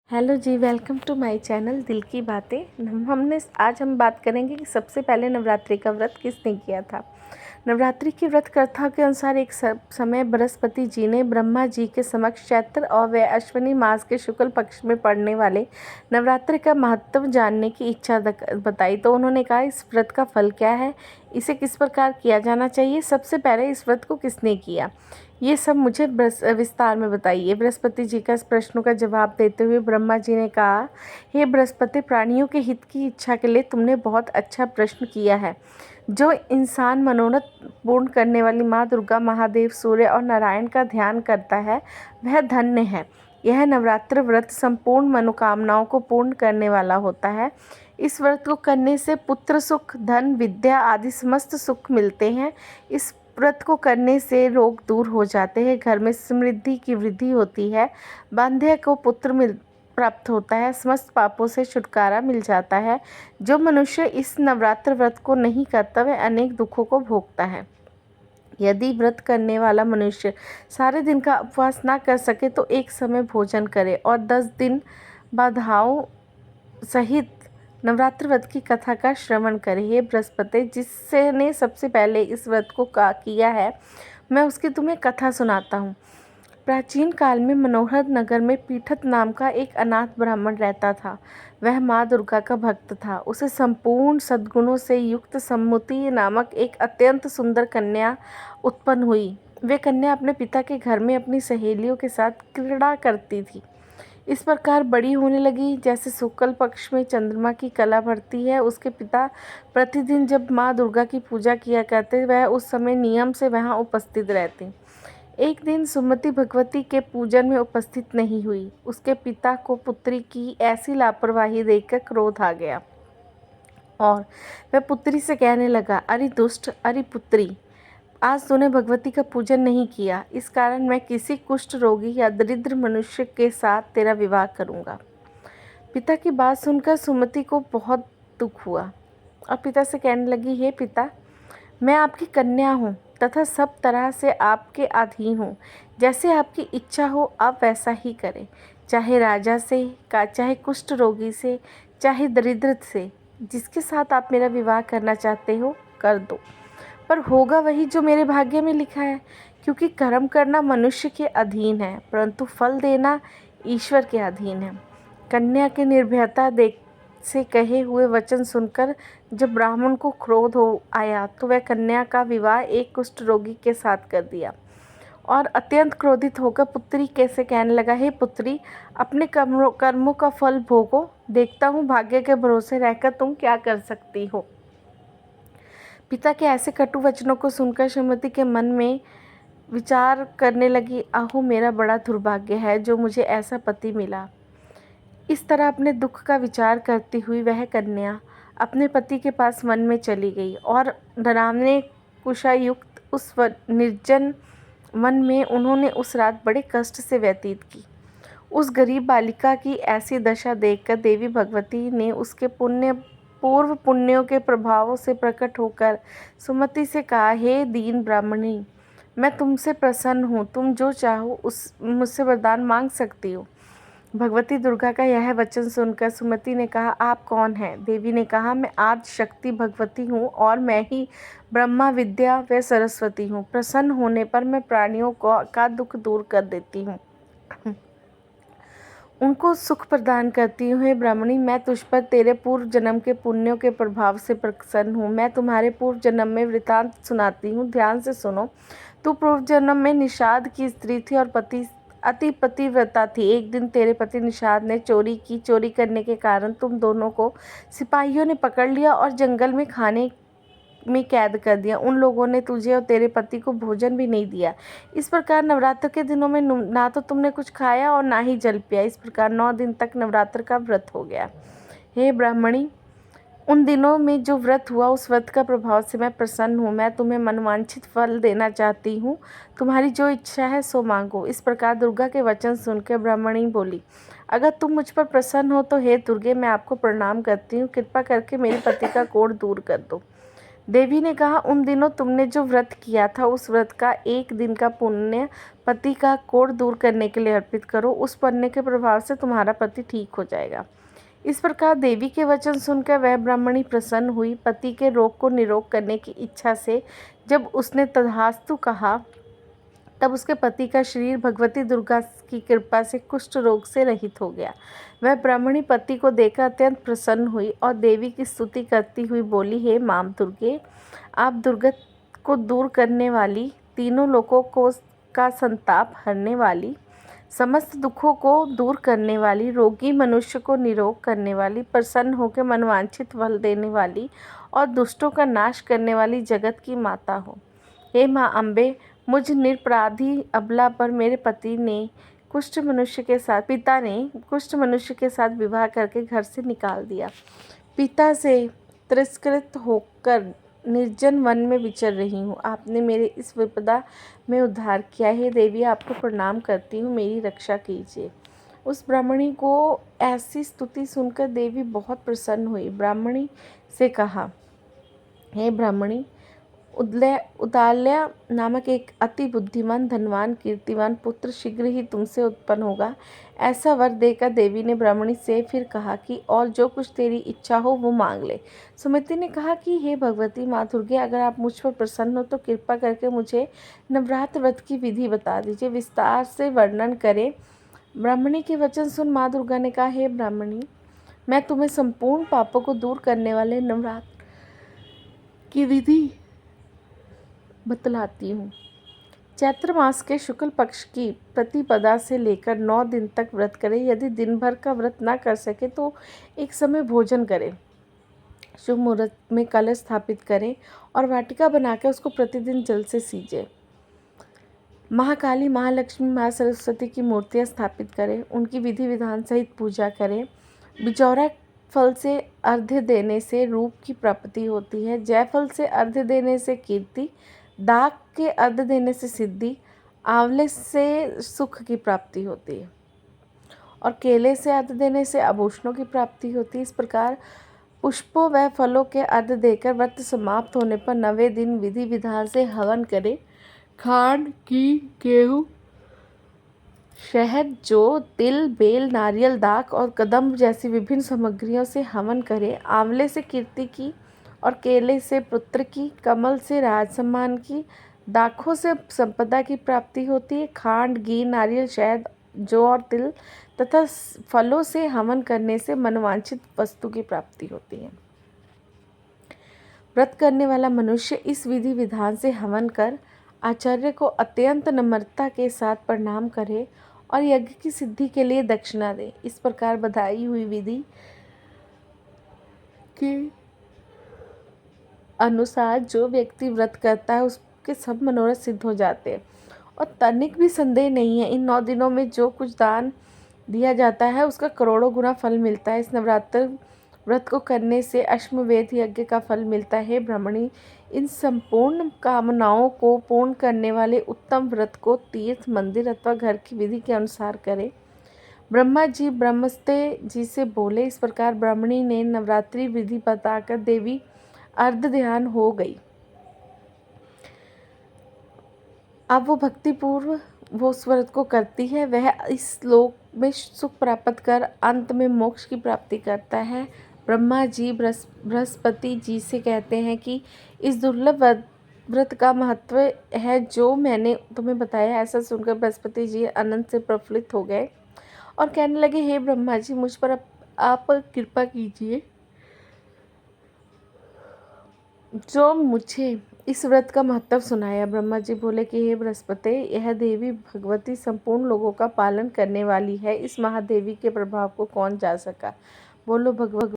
Hello ji, welcome to my channel दिल की बातें। आज हम बात करेंगे कि सबसे पहले नवरात्रि का व्रत किसने किया था। नवरात्रि की व्रत कथा के अनुसार एक समय बृहस्पति जी ने ब्रह्मा जी के समक्ष चैत्र और व अश्विनी मास के शुक्ल पक्ष में पड़ने वाले नवरात्रि का महत्व जानने की इच्छा बताई। तो उन्होंने कहा, इस व्रत का फल क्या है, इसे किस प्रकार किया जाना चाहिए, सबसे पहले इस व्रत को किसने किया, ये सब मुझे विस्तार में बताइए। बृहस्पति जी का इस प्रश्नों का जवाब देते हुए ब्रह्मा जी ने कहा, हे बृहस्पति, प्राणियों के हित की इच्छा के लिए तुमने बहुत अच्छा प्रश्न किया है। जो इंसान मनोरथ पूर्ण करने वाली माँ दुर्गा, महादेव, सूर्य और नारायण का ध्यान करता है वह धन्य है। यह नवरात्र व्रत संपूर्ण मनोकामनाओं को पूर्ण करने वाला होता है। इस व्रत को करने से पुत्र सुख, धन, विद्या आदि समस्त सुख मिलते हैं। इस व्रत को करने से रोग दूर हो जाते हैं, घर में समृद्धि की वृद्धि होती है, बांध्य को पुत्र प्राप्त होता है, समस्त पापों से छुटकारा मिल जाता है। जो मनुष्य इस नवरात्र व्रत को नहीं करता वह अनेक दुखों को भोगता है। यदि व्रत करने वाला मनुष्य सारे दिन का उपवास ना कर सके तो एक समय भोजन करे और 10 दिन बाधाओं सहित नवरात्र व्रत की कथा का श्रवण करे। हे बृहस्पति, जिसने सबसे पहले इस व्रत को किया है, मैं उसकी तुम्हें कथा सुनाता हूँ। प्राचीन काल में मनोहर नगर में पीठत नाम का एक अनाथ ब्राह्मण रहता था। वह माँ दुर्गा का भक्त था। उसे संपूर्ण सद्गुणों से युक्त सम्मुति नामक एक अत्यंत सुंदर कन्या उत्पन्न हुई। वे कन्या अपने पिता के घर में अपनी सहेलियों के साथ क्रीड़ा करती थी। इस प्रकार बड़ी होने लगी। जैसे शुक्ल पक्ष में चंद्रमा की कला बढ़ती है, उसके पिता प्रतिदिन जब माँ दुर्गा की पूजा किया करते, वह उस समय नियम से वहाँ उपस्थित रहती। एक दिन सुमति भगवती के पूजन में उपस्थित नहीं हुई। उसके पिता को पुत्री की ऐसी लापरवाही देखकर क्रोध आ गया और वह पुत्री से कहने लगा, अरे दुष्ट, अरे पुत्री, आज तूने भगवती का पूजन नहीं किया, इस कारण मैं किसी कुष्ठ रोगी या दरिद्र मनुष्य के साथ तेरा विवाह करूंगा। पिता की बात सुनकर सुमति को बहुत दुख हुआ और पिता से कहने लगी, हे पिता, मैं आपकी कन्या हूँ तथा सब तरह से आपके अधीन हूँ। जैसे आपकी इच्छा हो आप वैसा ही करें, चाहे राजा से, चाहे कुष्ठ रोगी से, चाहे दरिद्र से, जिसके साथ आप मेरा विवाह करना चाहते हो कर दो, पर होगा वही जो मेरे भाग्य में लिखा है। क्योंकि कर्म करना मनुष्य के अधीन है, परंतु फल देना ईश्वर के अधीन है। कन्या के निर्भयता से कहे हुए वचन सुनकर जब ब्राह्मण को क्रोध हो आया तो वह कन्या का विवाह एक कुष्ठ रोगी के साथ कर दिया और अत्यंत क्रोधित होकर पुत्री कैसे कहने लगा, हे पुत्री, अपने कर्मों का फल भोगो, देखता हूँ भाग्य के भरोसे रहकर तुम क्या कर सकती हो। पिता के ऐसे कटु वचनों को सुनकर श्रीमती के मन में विचार करने लगी, आहो मेरा बड़ा दुर्भाग्य है जो मुझे ऐसा पति मिला। इस तरह अपने दुख का विचार करती हुई वह कन्या अपने पति के पास वन में चली गई और डरावने कुशायुक्त उस निर्जन वन में उन्होंने उस रात बड़े कष्ट से व्यतीत की। उस गरीब बालिका की ऐसी दशा देखकर देवी भगवती ने उसके पूर्व पुण्यों के प्रभावों से प्रकट होकर सुमति से कहा, हे दीन ब्राह्मणी, मैं तुमसे प्रसन्न हूँ, तुम जो चाहो उस मुझसे वरदान मांग सकती हो। भगवती दुर्गा का यह वचन सुनकर सुमति ने कहा, आप कौन हैं? देवी ने कहा, मैं आदि शक्ति भगवती हूँ और मैं ही ब्रह्मा, विद्या व सरस्वती हूँ। प्रसन्न होने पर मैं प्राणियों का दुख दूर कर देती हूँ, उनको सुख प्रदान करती हूँ। हे ब्राह्मणी, मैं तुझ पर तेरे पूर्व जन्म के पुण्यों के प्रभाव से प्रसन्न हूँ। मैं तुम्हारे पूर्व जन्म में वृतांत सुनाती हूँ, ध्यान से सुनो। तू पूर्व जन्म में निषाद की स्त्री थी और अति पतिव्रता थी। एक दिन तेरे पति निषाद ने चोरी की। चोरी करने के कारण तुम दोनों को सिपाहियों ने पकड़ लिया और जंगल में खाने में कैद कर दिया। उन लोगों ने तुझे और तेरे पति को भोजन भी नहीं दिया। इस प्रकार नवरात्र के दिनों में ना तो तुमने कुछ खाया और ना ही जल पिया। इस प्रकार 9 दिन तक नवरात्र का व्रत हो गया। हे ब्राह्मणी, उन दिनों में जो व्रत हुआ उस व्रत का प्रभाव से मैं प्रसन्न हूँ। मैं तुम्हें मनवांछित फल देना चाहती हूँ, तुम्हारी जो इच्छा है सो मांगो। इस प्रकार दुर्गा के वचन सुनकर ब्राह्मणी बोली, अगर तुम मुझ पर प्रसन्न हो तो हे दुर्गे, मैं आपको प्रणाम करती हूँ, कृपा करके मेरे पति का कोढ़ दूर कर दो। देवी ने कहा, उन दिनों तुमने जो व्रत किया था उस व्रत का एक दिन का पुण्य पति का कोढ़ दूर करने के लिए अर्पित करो। उस पुण्य के प्रभाव से तुम्हारा पति ठीक हो जाएगा। इस प्रकार देवी के वचन सुनकर वह ब्राह्मणी प्रसन्न हुई। पति के रोग को निरोग करने की इच्छा से जब उसने तथास्तु कहा, तब उसके पति का शरीर भगवती दुर्गा की कृपा से कुष्ठ रोग से रहित हो गया। वह ब्राह्मणी पति को देखकर अत्यंत प्रसन्न हुई और देवी की स्तुति करती हुई बोली, हे मां दुर्गे, आप दुर्गत को दूर करने वाली, तीनों लोकों को का संताप हरने वाली, समस्त दुखों को दूर करने वाली, रोगी मनुष्य को निरोग करने वाली, प्रसन्न होकर मनवांछित फल देने वाली और दुष्टों का नाश करने वाली जगत की माता हो। हे माँ अम्बे, मुझ निरपराधी अबला पर मेरे पिता ने कुष्ठ मनुष्य के साथ विवाह करके घर से निकाल दिया। पिता से तिरस्कृत होकर निर्जन वन में विचर रही हूँ। आपने मेरे इस विपदा में उद्धार किया। हे देवी, आपको प्रणाम करती हूँ, मेरी रक्षा कीजिए। उस ब्राह्मणी को ऐसी स्तुति सुनकर देवी बहुत प्रसन्न हुई। ब्राह्मणी से कहा, हे ब्राह्मणी, उदाल्या नामक एक अति बुद्धिमान, धनवान, कीर्तिवान पुत्र शीघ्र ही तुमसे उत्पन्न होगा। ऐसा वर देकर देवी ने ब्राह्मणी से फिर कहा कि और जो कुछ तेरी इच्छा हो वो मांग ले। सुमति ने कहा कि हे भगवती माँ दुर्गे, अगर आप मुझ पर प्रसन्न हो तो कृपा करके मुझे नवरात्र व्रत की विधि बता दीजिए, विस्तार से वर्णन करें। ब्राह्मणी के वचन सुन माँ दुर्गा ने कहा, हे ब्राह्मणी, मैं तुम्हें संपूर्ण पापों को दूर करने वाले नवरात्र की विधि बतलाती हूँ। चैत्र मास के शुक्ल पक्ष की प्रतिपदा से लेकर 9 दिन तक व्रत करें। यदि दिन भर का व्रत ना कर सके तो एक समय भोजन करें। शुभ मुहूर्त में कलश स्थापित करें और वाटिका बनाकर उसको प्रतिदिन जल से सींचें। महाकाली, महालक्ष्मी, माँ सरस्वती की मूर्तियाँ स्थापित करें, उनकी विधि विधान सहित पूजा करें। बिजौरा फल से अर्घ्य देने से रूप की प्राप्ति होती है। जयफल से अर्घ्य देने से कीर्ति, दाग के अर्घ्य देने से सिद्धि, आंवले से सुख की प्राप्ति होती है और केले से अर्घ्य देने से आभूषणों की प्राप्ति होती है। इस प्रकार पुष्पों व फलों के अर्घ्य देकर व्रत समाप्त होने पर 9वें दिन विधि विधान से हवन करें। खांड, घी, गेहूँ, शहद, जौ, तिल, बेल, नारियल, दाख और कदम्ब जैसी विभिन्न सामग्रियों से हवन करें। आंवले से कीर्ति की और केले से पुत्र की, कमल से राज सम्मान की, दाखों से संपदा की प्राप्ति होती है। खांड, घी, नारियल, शहद, जौ और तिल तथा फलों से हवन करने से मनवांछित वस्तु की प्राप्ति होती है। व्रत करने वाला मनुष्य इस विधि विधान से हवन कर आचार्य को अत्यंत नम्रता के साथ प्रणाम करे और यज्ञ की सिद्धि के लिए दक्षिणा दे। इस प्रकार बताई हुई विधि के अनुसार जो व्यक्ति व्रत करता है उसके सब मनोरथ सिद्ध हो जाते हैं और तनिक भी संदेह नहीं है, इन 9 दिनों में जो कुछ दान दिया जाता है उसका करोड़ों गुना फल मिलता है। इस नवरात्र व्रत को करने से अश्वमेध यज्ञ का फल मिलता है। ब्राह्मणी, इन संपूर्ण कामनाओं को पूर्ण करने वाले उत्तम व्रत को तीर्थ, मंदिर अथवा घर की विधि के अनुसार करें। ब्रह्मा जी ब्रह्मस्ते जी से बोले। इस प्रकार ब्राह्मणी ने नवरात्रि विधि बताकर देवी अर्ध ध्यान हो गई। अब वो भक्तिपूर्व वो उस व्रत को करती है। वह इस लोक में सुख प्राप्त कर अंत में मोक्ष की प्राप्ति करता है। ब्रह्मा जी बृहस्पति जी से कहते हैं कि इस दुर्लभ व्रत का महत्व है जो मैंने तुम्हें बताया। ऐसा सुनकर बृहस्पति जी आनंद से प्रफुल्लित हो गए और कहने लगे, हे ब्रह्मा जी, मुझ पर आप कृपा कीजिए जो मुझे इस व्रत का महत्व सुनाया। ब्रह्मा जी बोले कि हे बृहस्पति, यह देवी भगवती संपूर्ण लोगों का पालन करने वाली है। इस महादेवी के प्रभाव को कौन जा सका। बोलो भगवती।